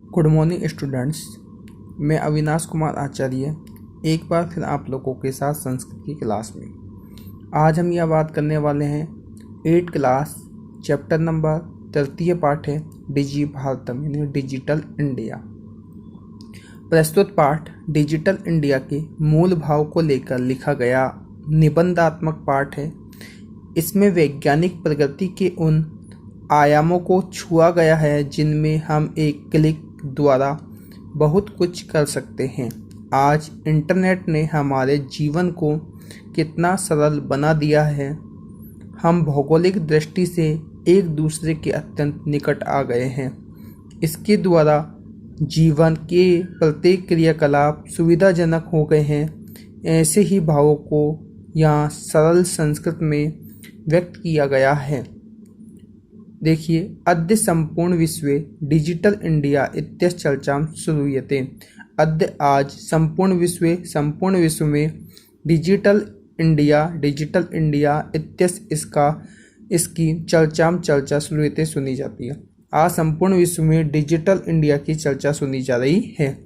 Good morning students. मैं अविनाश कुमार आचार्य एक बार फिर आप लोगों के साथ संस्कृत की क्लास में। आज हम यह बात करने वाले हैं 8 क्लास चैप्टर नंबर 3 पाठ है डिजी भारतम यानी डिजिटल इंडिया। प्रस्तुत पाठ डिजिटल इंडिया के मूल भाव को लेकर लिखा गया निबंधात्मक पाठ है। इसमें वैज्ञानिक प्रगति के उन आयामों को छुआ गया है जिनमें हम एक क्लिक द्वारा बहुत कुछ कर सकते हैं। आज इंटरनेट ने हमारे जीवन को कितना सरल बना दिया है। हम भौगोलिक दृष्टि से एक दूसरे के अत्यंत निकट आ गए हैं। इसके द्वारा जीवन के प्रत्येक क्रियाकलाप सुविधाजनक हो गए हैं। ऐसे ही भावों को यहाँ सरल संस्कृत में व्यक्त किया गया है। देखिए, अद्य संपूर्ण विश्वे डिजिटल इंडिया इत्यस्य चर्चां श्रूयते। अद्य आज संपूर्ण विश्व में डिजिटल इंडिया इत्यस्य इसकी चर्चा श्रूयते सुनी जाती है। आज संपूर्ण विश्व में डिजिटल इंडिया की चर्चा सुनी जा रही है।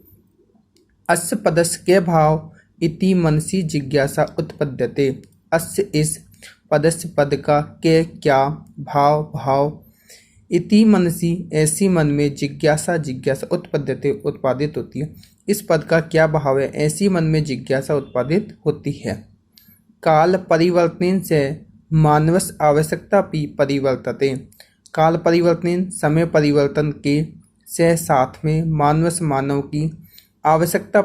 अस्य पदस्य के भाव इति मनसि जिज्ञासा उत्पद्यते। अस्य इस पदस्य पद का के क्या भाव इति मनसी ऐसी मन में जिज्ञासा उत्पद्यते उत्पादित होती है। इस पद का क्या भाव है, ऐसी मन में जिज्ञासा उत्पादित होती है। काल परिवर्तन से मानवस आवश्यकता भी परिवर्तते। काल परिवर्तन समय परिवर्तन के से साथ में मानव की आवश्यकता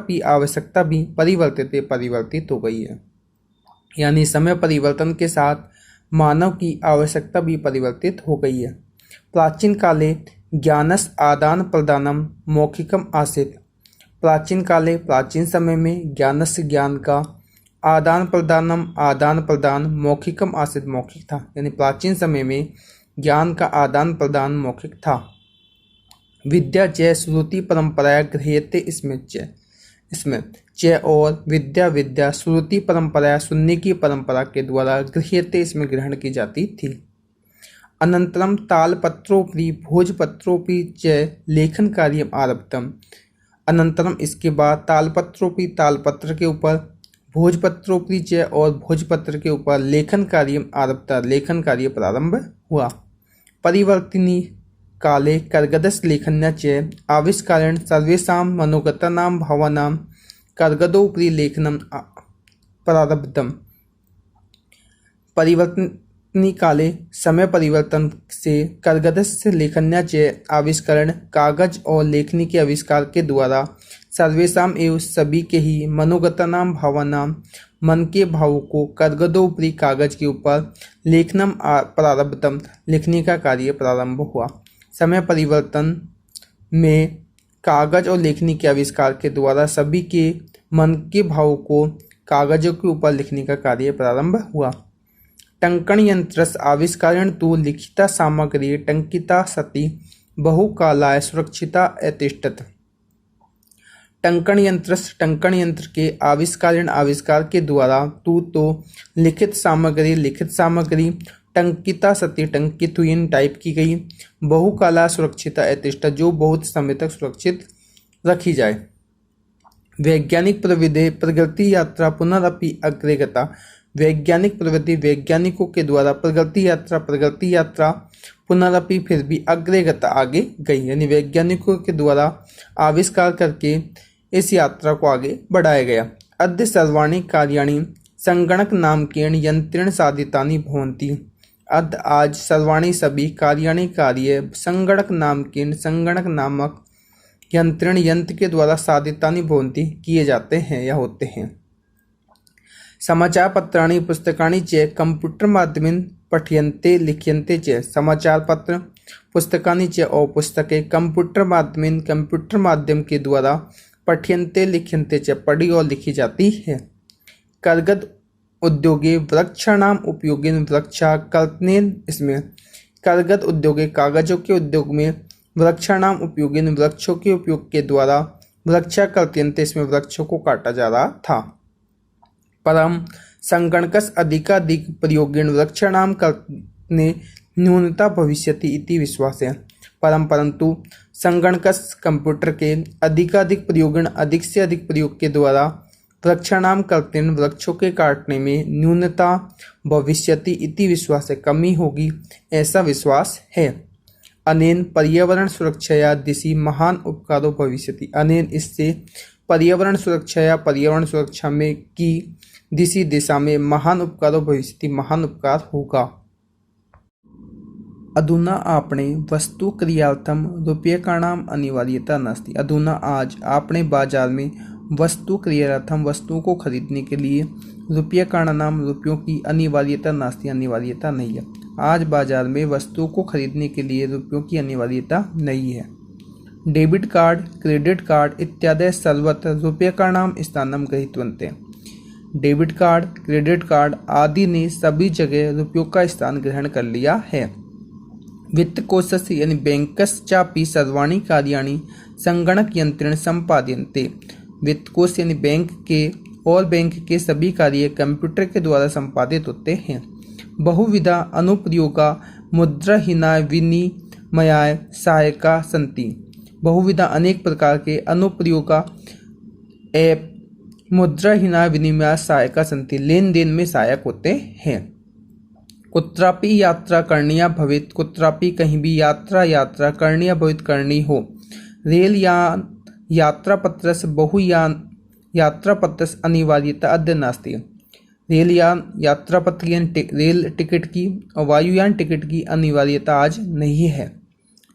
भी परिवर्तित हो गई है। यानी समय परिवर्तन के साथ मानव की आवश्यकता भी परिवर्तित हो गई है। प्राचीन काले ज्ञानस आदान प्रदानम मौखिकम आसीत्। प्राचीन समय में ज्ञानस्य ज्ञान का आदान प्रदान मौखिकम आसीत् मौखिक था। यानी प्राचीन समय में ज्ञान का आदान प्रदान मौखिक था। विद्या च श्रुति परंपराया गृह्यते इसमें च और विद्या श्रुति परंपराया सुनने की परंपरा के द्वारा गृह्यते इसमें ग्रहण की जाती थी। अनंतरम तालपत्रोपरि भोजपत्रोपि च लेखन कार्यम आरब्धम। अनंतरम इसके बाद तालपत्र के ऊपर भोजपत्रोपरि च और भोजपत्र के ऊपर लेखन कार्य प्रारंभ हुआ। परिवर्तिनी काले कर्गदस्य लेखन्या च आविष्कारेण सर्वेषां मनोगतानां भावानां कर्गदोपरि लेखनम प्रारब्धम। परिवर्तनी काले समय परिवर्तन से कर्गदस्य लेखन्या च आविष्करण कागज और लेखनी के आविष्कार के द्वारा सर्वेषाम एवं सभी के ही मनोगतानां भावनां मन के भावों को कर्गदोपरि कागज के ऊपर लेखनम प्रारब्धम लिखने का कार्य प्रारंभ हुआ। समय परिवर्तन में कागज और लेखनी के आविष्कार के द्वारा सभी के मन के भावों को कागजों के ऊपर लिखने का कार्य प्रारंभ हुआ। टंकण यंत्रस्य आविष्कारेण तु लिखिता सामग्री टंकिता सती बहुकालाय सुरक्षिता अतिष्ठत। टंकण यंत्र के आविष्कार के द्वारा तो लिखित सामग्री टंकिता सती टंकित हुई टाइप की गई, बहुकाला सुरक्षिता अतिष्ठत जो बहुत समय तक सुरक्षित रखी जाए। वैज्ञानिक प्रगति यात्रा पुनरअपि अग्रे गता। वैज्ञानिक प्रगति वैज्ञानिकों के द्वारा प्रगति यात्रा पुनरअपि फिर भी अग्रे गता आगे गई। यानी वैज्ञानिकों के द्वारा आविष्कार करके इस यात्रा को आगे बढ़ाया गया। अद्य सर्वाणि कार्याणि संगणक नामकेन यंत्रेण साधितानि भवन्ति। अद्य आज सर्वाणि सभी कार्य संगणक नामक यंत्र के द्वारा साधितानि भवन्ति किए जाते हैं या होते हैं। समाचार पत्राणि पुस्तकानि च कंप्यूटर माध्यमेन पठ्यन्ते लिख्यन्ते च। समाचार पत्र पुस्तकानि च और पुस्तकें कंप्यूटर माध्यम के द्वारा पठ्यन्ते लिख्यन्ते च पढ़ी और लिखी जाती है। कर्गद उद्योगे वृक्षाणाम उपयोगेन वृक्षाकर्तनेन। इसमें कर्गद उद्योगे कागजों के उद्योग में वृक्षाणाम उपयोगेन वृक्षों के उपयोग के द्वारा वृक्षाकर्तन्ते इसमें वृक्षों को काटा जा रहा था। परम संगणकस्य अधिकाधिक प्रयोगेन वृक्षाणां कर्तने न्यूनता भविष्यति इति विश्वास है। परंतु संगणकस्य कंप्यूटर के अधिकाधिक प्रयोगण अधिक से अधिक प्रयोग के द्वारा वृक्षाणाम कर्तन वृक्षों के काटने में न्यूनता भविष्यति इति विश्वास कमी होगी, ऐसा विश्वास है। अनेन पर्यावरण सुरक्षया दिशि महान उपकारो भविष्यति। अनेन इससे पर्यावरण सुरक्षा में की दिशा में महान उपकारो भविष्यति महान उपकार होगा। अधुना आपणे वस्तु क्रियार्थम रूप्यकाणाम अनिवार्यता नास्ति। अधुना आज आपने बाजार में वस्तु क्रियार्थम वस्तुओं को खरीदने के लिए रूप्यकाणाम रुपयों की अनिवार्यता नास्ति अनिवार्यता नहीं है। आज बाजार में वस्तुओं को खरीदने के लिए रुपयों की अनिवार्यता नहीं है। डेबिट कार्ड क्रेडिट कार्ड इत्यादि सर्वत्र रूप्यकाणाम स्थानम गृहीतवन्ते। डेबिट कार्ड क्रेडिट कार्ड आदि ने सभी जगह रुपयों का स्थान ग्रहण कर लिया है। वित्त कोशस्य यानी बैंकश्चापि सर्वाणि कार्याणि संगणक यंत्रेण संपाद्यन्ते। वित्त कोश यानी बैंक के सभी कार्य कंप्यूटर के द्वारा संपादित होते हैं। बहुविधा अनुप्रयोगा मुद्राहीनाय विनिमयाय सहायका सन्ति। बहुविधा अनेक प्रकार के अनुप्रयोगा ऐप मुद्राहीनाय विनिमयाय सहायका सन्ति लेन देन में सहायक होते हैं। कुत्रापि यात्रा करणीया भवेत् कुत्रापि कहीं भी यात्रा करणीया भवेत् करनी हो। रेल यात्रापत्रस्य बहुयान यात्रापत्रस्य अनिवार्यता अद्य नास्ति। रेलयान यात्रापत्र यानी रेल टिकट की और वायुयान टिकट की अनिवार्यता आज नहीं है।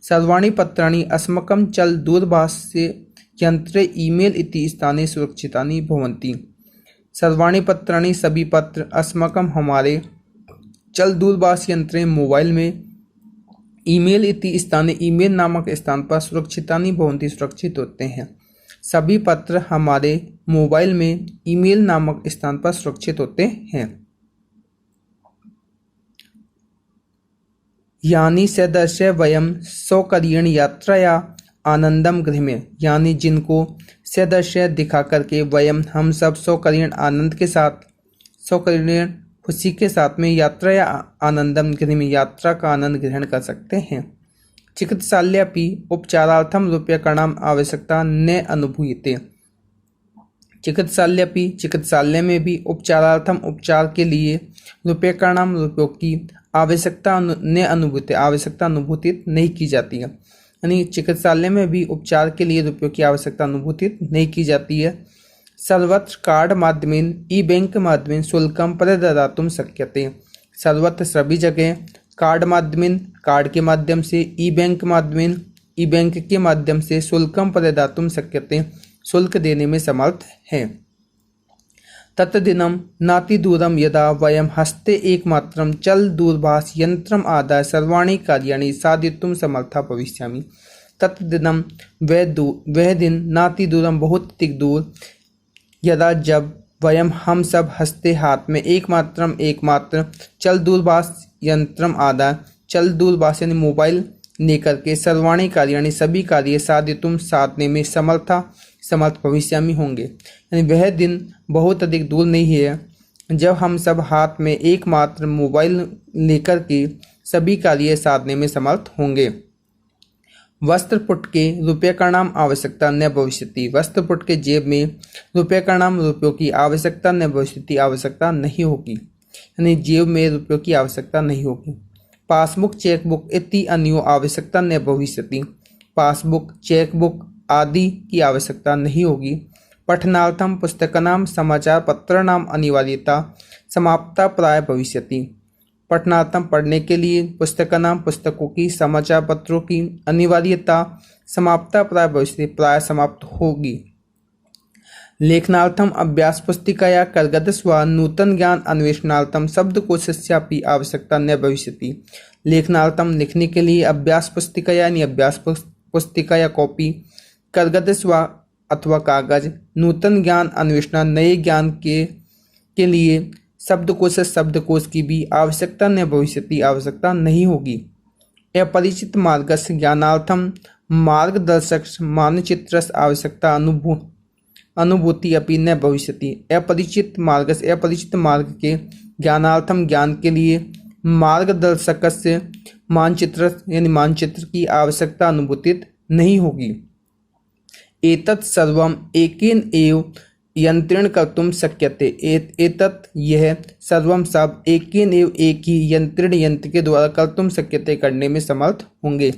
सर्वाणि पत्राणि अस्माकं चल दूरभाष यंत्रे ईमेल इति स्थाने सुरक्षितानि भवन्ति। सर्वाणि पत्राणि सभी पत्र अस्माकं हमारे चल दूरभाष यंत्रे मोबाइल में ईमेल इति स्थाने ईमेल नामक स्थान पर सुरक्षितानि भवन्ति सुरक्षित होते हैं। सभी पत्र हमारे मोबाइल में ईमेल नामक स्थान पर सुरक्षित होते हैं। यानी सदस्य वयम सौकर्येण यात्राया आनंदम गृह्मे। यानी जिनको सदस्य दिखा करके वयम हम सब सौकर्येण आनंद के साथ सौकर्येण खुशी के साथ में यात्राया आनंदम गृह्मे यात्रा का आनंद ग्रहण कर सकते हैं। चिकित्सालयापि उपचारार्थम रूप्यकाणाम आवश्यकता न अनुभूयते। चिकित्सालय में भी उपचारार्थम उपचार के लिए रूप्यकाणाम रुपयों की आवश्यकता न अनुभूयते आवश्यकता अनुभूतित नहीं की जाती है। यानी चिकित्सालय में भी उपचार के लिए रुपयों की आवश्यकता अनुभूतित नहीं की जाती है। सर्वत्र कार्ड माध्यमेन ई बैंक माध्यमेन शुल्कम प्रददातुं शक्यते। सर्वत्र सभी जगह कार्ड के माध्यम से ई बैंक के माध्यम से शुल्कम प्रददातुं शक्यते शुल्क देने में समर्थ है। तत्दिनं नातिदूरं यदा वयं हस्ते एकमात्रं चल दूरभाष यंत्रम आदाय सर्वाणि कार्याणि साधयितुं समर्था भविष्यामि। तत्दिनं वह दिन नातिदूरं बहुत अधिक दूर यदा जब वयम हम सब हस्ते हाथ में एकमात्र चल दूरभाष यंत्रम आदाय चल दूरभाष यानी मोबाइल लेकर के सर्वाणि कार्याणि सभी कार्य साधयितुं साधने में समर्थ भविष्यामि होंगे। यानी वह दिन बहुत अधिक दूर नहीं है जब हम सब हाथ में एकमात्र मोबाइल लेकर के सभी कार्य साधने में समर्थ होंगे। वस्त्रपुट के रूप्यकाणाम आवश्यकता न भविष्यति। वस्त्रपुट के जेब में रूप्यकाणाम रुपयों की आवश्यकता न भविष्यति आवश्यकता नहीं होगी। यानी जेब में रुपयों की आवश्यकता नहीं होगी। पासबुक चेकबुक इति अन्यो आवश्यकता न भविष्यति। पासबुक चेकबुक आदि की आवश्यकता नहीं होगी। पठनार्थम पुस्तकानां समाचार पत्राणाम अनिवार्यता समाप्ता प्राय भविष्यति। पठनार्थम पढ़ने के लिए पुस्तकों की समाचार पत्रों की अनिवार्यता समाप्ता प्राय भविष्यति प्राय समाप्त होगी। लेखनार्थम अभ्यास पुस्तिकाया कर्गदस्वा नूतन ज्ञान अन्वेषणार्थम शब्दकोशस्यापि आवश्यकता न भविष्यति। लेखनार्थम लिखने के लिए अभ्यास पुस्तिका यानी अभ्यास पुस्तिका या कॉपी, कर्गदस्वा अथवा कागज, नूतन ज्ञान अन्वेषण नए ज्ञान के लिए शब्दकोश की भी आवश्यकता न भविष्यति आवश्यकता नहीं होगी। अपरिचित मार्गस्य ज्ञानार्थम मार्गदर्शक मानचित्रस्य आवश्यकता अनुभूति अपि न भविष्यति। अपरिचित मार्ग के ज्ञानार्थम ज्ञान के लिए मार्गदर्शकस्य मानचित्र की आवश्यकता अनुभूतित नहीं होगी। एतत् सर्वम् एकेन एव यंत्रेण कर्तुं शक्यते। एतत् यह सर्वम सब एकेन एव एक ही यंत्र के द्वारा कर्तुं शक्यते करने में समर्थ होंगे।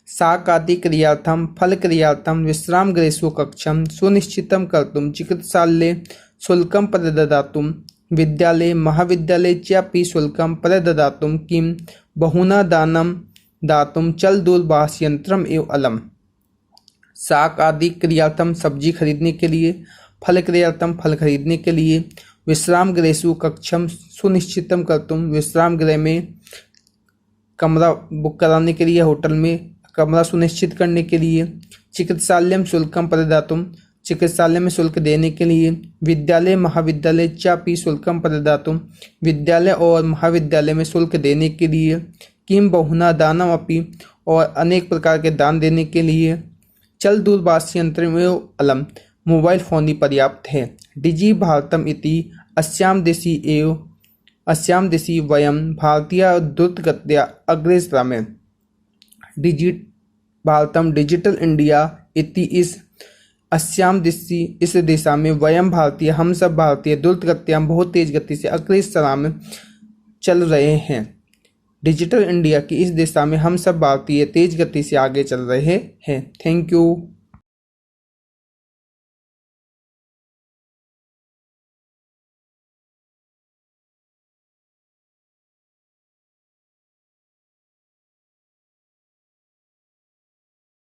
साकादि क्रियार्थं फल क्रियार्थं विश्रामगृहेषु कक्षं सुनिश्चितं कर्तुं चिकित्सालये शुल्कं प्रददातुं विद्यालये महाविद्यालये चापि शुल्कं प्रददातुं किं बहुना दानं दातुं चलदूरभाषयंत्रम् एव अलम्। शाक आदि क्रियार्थम सब्जी खरीदने के लिए, फल क्रियार्थम फल खरीदने के लिए, विश्राम गृहेषु कक्षम सुनिश्चितम कर्तुम विश्राम गृह में कमरा बुक कराने के लिए, होटल में कमरा सुनिश्चित करने के लिए, चिकित्सालयम शुल्कम प्रदातुम चिकित्सालय में शुल्क देने के लिए, विद्यालय महाविद्यालय चापि शुल्कम प्रदातुम विद्यालय और महाविद्यालय में शुल्क देने के लिए, किम बहुना दानम अपि और अनेक प्रकार के दान देने के लिए, चल दूरभाष यंत्र में अलम मोबाइल फोन ही पर्याप्त है। डिजि भारतम इति अस्याम देशी वयम भारतीय द्रुतगत्या अग्रे सरामे। डिजि भारतम डिजिटल इंडिया इति इस दिशा में वयम भारतीय हम सब भारतीय द्रुतगत्या बहुत तेज गति से अग्रे सरामे चल रहे हैं। डिजिटल इंडिया की इस दिशा में हम सब भारतीय तेज गति से आगे चल रहे हैं। Thank you.